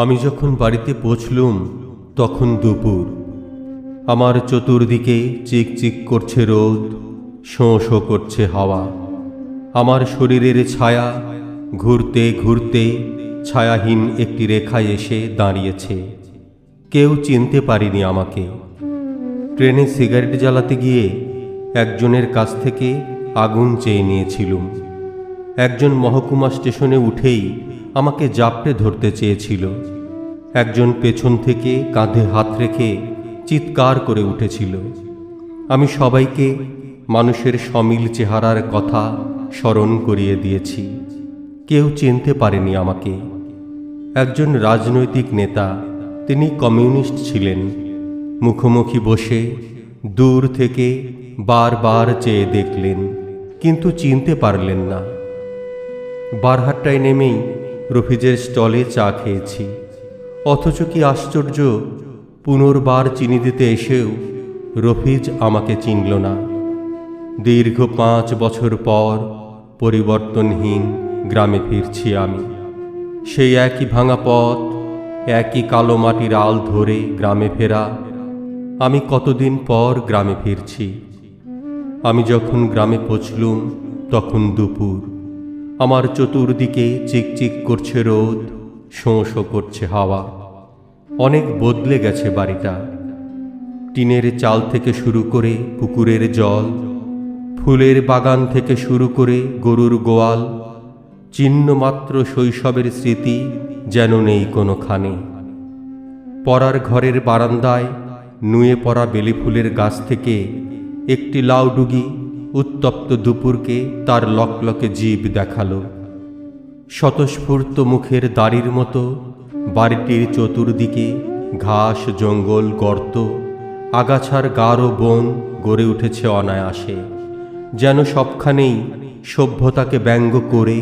আমি যখন বাড়িতে পৌঁছলুম তখন দুপুর। আমার চতুর্দিকে চিকচিক করছে রোদ, শোঁ শোঁ করছে হাওয়া। আমার শরীরের ছায়া ঘুরতে ঘুরতে ছায়াহীন একটি রেখায় এসে দাঁড়িয়েছে। কেউ চিনতে পারেনি আমাকে। ট্রেনে সিগারেট জ্বালাতে গিয়ে একজনের কাছ থেকে আগুন চেয়ে নিয়েছিলুম। একজন মহকুমা স্টেশনে উঠেই আমাকে জাপটে ধরতে চেয়েছিল। একজন পেছন থেকে কাঁধে হাত রেখে চিৎকার করে উঠেছিল। আমি সবাইকে মানুষের সমিল চেহারার কথা স্মরণ করিয়ে দিয়েছি। কেউ চিনতে পারেনি আমাকে। একজন রাজনৈতিক নেতা, তিনি কমিউনিস্ট ছিলেন, মুখোমুখি বসে দূর থেকে বারবার চেয়ে দেখলেন, কিন্তু চিনতে পারলেন না। বারহাট্টায় নেমেই রফিজের স্টলে চা খেয়েছি। অথচ কি আশ্চর্য, পুনর্বার চিনি দিতে এসেও রফিজ আমাকে চিনল না। দীর্ঘ 5 বছর পর পরিবর্তনহীন গ্রামে ফিরছি আমি। সেই একই ভাঙা পথ, একই কালো মাটির আল ধরে গ্রামে ফেরা। আমি কতদিন পর গ্রামে ফিরছি। আমি যখন গ্রামে পৌঁছলুম তখন দুপুর। আমার চতুর্দিকে চিকচিক করছে রোদ, শোঁ শোঁ করছে হাওয়া। অনেক বদলে গেছে বাড়িটা। টিনের চাল থেকে শুরু করে পুকুরের জল, ফুলের বাগান থেকে শুরু করে গরুর গোয়াল, চিহ্নমাত্র শৈশবের স্মৃতি যেন নেই কোনোখানে। পড়ার ঘরের বারান্দায় নুয়ে পড়া বেলি ফুলের গাছ থেকে একটি লাউডুগি উত্তপ্ত দুপুরকে তার লকলকে জিভ দেখালো। স্বতঃস্ফূর্ত মুখের দাড়ির মতো বাড়িটির চতুর্দিকে ঘাস, জঙ্গল, গর্ত, আগাছার গাঢ় বন গড়ে উঠেছে অনায়াসে। যেন সবখানেই সভ্যতাকে ব্যঙ্গ করে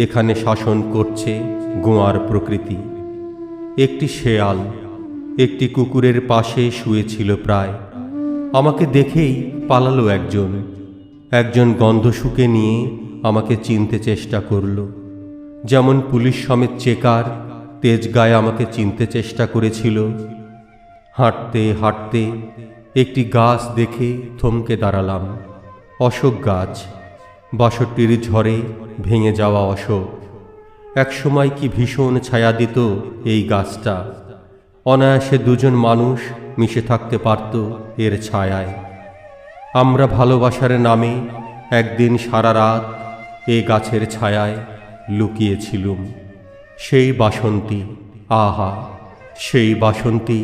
এখানে শাসন করছে গোয়ার প্রকৃতি। একটি শেয়াল একটি কুকুরের পাশে শুয়েছিল প্রায়। আমাকে দেখেই পালালো একজন গন্ধ শুকে নিয়ে আমাকে চিনতে চেষ্টা করল। যেমন পুলিশ সমেত চেকার তেজ গায়ে আমাকে চিনতে চেষ্টা করেছিল। হাঁটতে হাঁটতে একটি গাছ দেখে থমকে দাঁড়ালাম। অশোক গাছ, 62 ঝড়ে ভেঙে যাওয়া অশোক। একসময় কি ভীষণ ছায়া দিত এই গাছটা। অনায়াসে 2 জন মানুষ মিশে থাকতে পারত এর ছায়ায়। আমরা ভালোবাসার নামে একদিন সারা রাত এই গাছের ছায়ায় লুকিয়েছিলুম। সেই বাসন্তী, আহা সেই বাসন্তী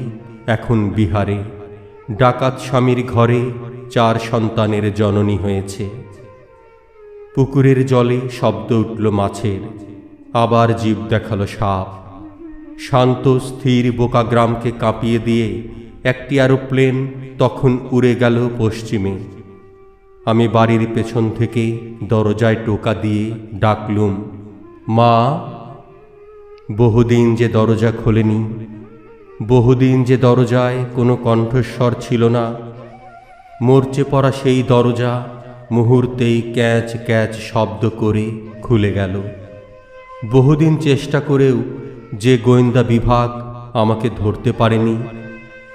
এখন বিহারে ডাকাত স্বামীর ঘরে 4 সন্তানের জননী হয়েছে। পুকুরের জলে শব্দ উঠল মাছের, আবার জীব দেখালো সাপ। শান্ত স্থির বোকা গ্রামকে কাঁপিয়ে দিয়ে একটি এরোপ্লেন তখন উড়ে গেল পশ্চিমে। আমি বাড়ির পেছন থেকে দরজায় টোকা দিয়ে ডাকলুম, মা। বহুদিন যে দরজা খোলেনি, বহুদিন যে দরজায় কোনো কণ্ঠস্বর ছিল না। মরচে পড়া সেই দরজা মুহূর্তেই ক্যাচ ক্যাচ শব্দ করে খুলে গেল। বহুদিন চেষ্টা করেও যে গোয়েন্দা বিভাগ আমাকে ধরতে পারেনি,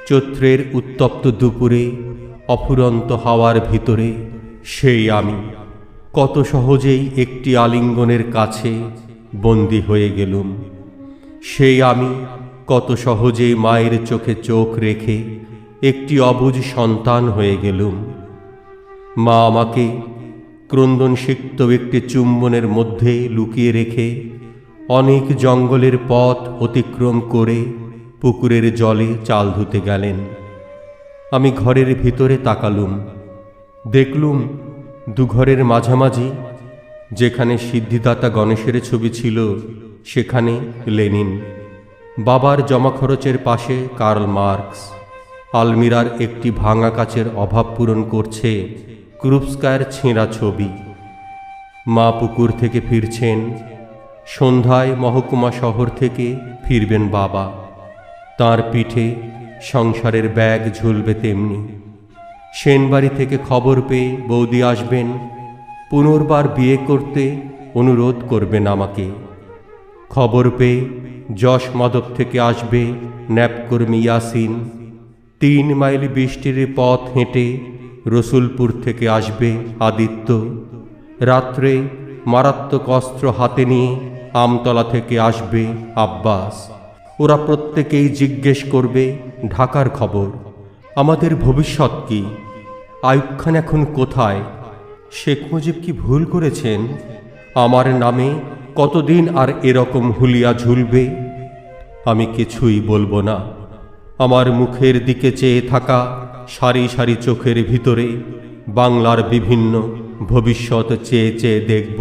চৈত্রের উত্তপ্ত দুপুরে অফুরন্ত হাওয়ার ভিতরে সেই আমি কত সহজেই একটি আলিঙ্গনের কাছে বন্দী হয়ে গেলুম। সেই আমি কত সহজেই মায়ের চোখে চোখ রেখে একটি অবুঝ সন্তান হয়ে গেলুম। মা আমাকে ক্রন্দনসিক্ত একটি চুম্বনের মধ্যে লুকিয়ে রেখে অনেক জঙ্গলের পথ অতিক্রম করে পুকুরের জলে চাল ধুতে গেলেন। আমি ঘরের ভিতরে তাকালুম। দেখলুম 2 ঘরের মাঝামাঝি যেখানে সিদ্ধিদাতা গণেশের ছবি ছিল সেখানে লেনিন। বাবার জমা খরচের পাশে কার্ল মার্কস। আলমিরার একটি ভাঙা কাচের অভাব পূরণ করছে ক্রুপস্কায়ের ছেঁড়া ছবি। মা পুকুর থেকে ফিরছেন। সন্ধ্যায় মহকুমা শহর থেকে ফিরবেন বাবা। তার পিঠে সংসারের ব্যাগ ঝুলবে তেমনি। সেনবাড়ি থেকে খবর পেয়ে বৌদি আসবেন, পুনর্বার বিয়ে করতে অনুরোধ করবেন আমাকে। খবর পেয়ে যশ মাদক থেকে আসবে ন্যাপকর্মী ইয়াসিন। 3 মাইল বৃষ্টির পথ হেঁটে রসুলপুর থেকে আসবে আদিত্য। রাত্রে মারাত্মক অস্ত্র হাতে নিয়ে আমতলা থেকে আসবে আব্বাস। ওরা প্রত্যেকেই জিজ্ঞেস করবে ঢাকার খবর। আমাদের ভবিষ্যৎ কি? আইয়ুব খান এখন কোথায়? শেখ মুজিব কি ভুল করেছেন? আমার নামে কতদিন আর এরকম হুলিয়া ঝুলবে? আমি কিছুই বলবো না। আমার মুখের দিকে চেয়ে থাকা সারি সারি চোখের ভিতরে বাংলার বিভিন্ন ভবিষ্যৎ চেয়ে চেয়ে দেখব।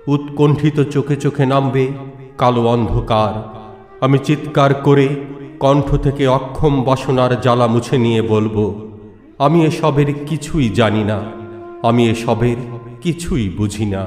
উৎকণ্ঠিত চোখে চোখে নামবে কালো অন্ধকার। আমি চিৎকার করে কণ্ঠ থেকে অক্ষম বাসনার জ্বালা মুছে নিয়ে বলবো, আমি এসবের কিছুই জানি না, আমি এসবের কিছুই বুঝি না।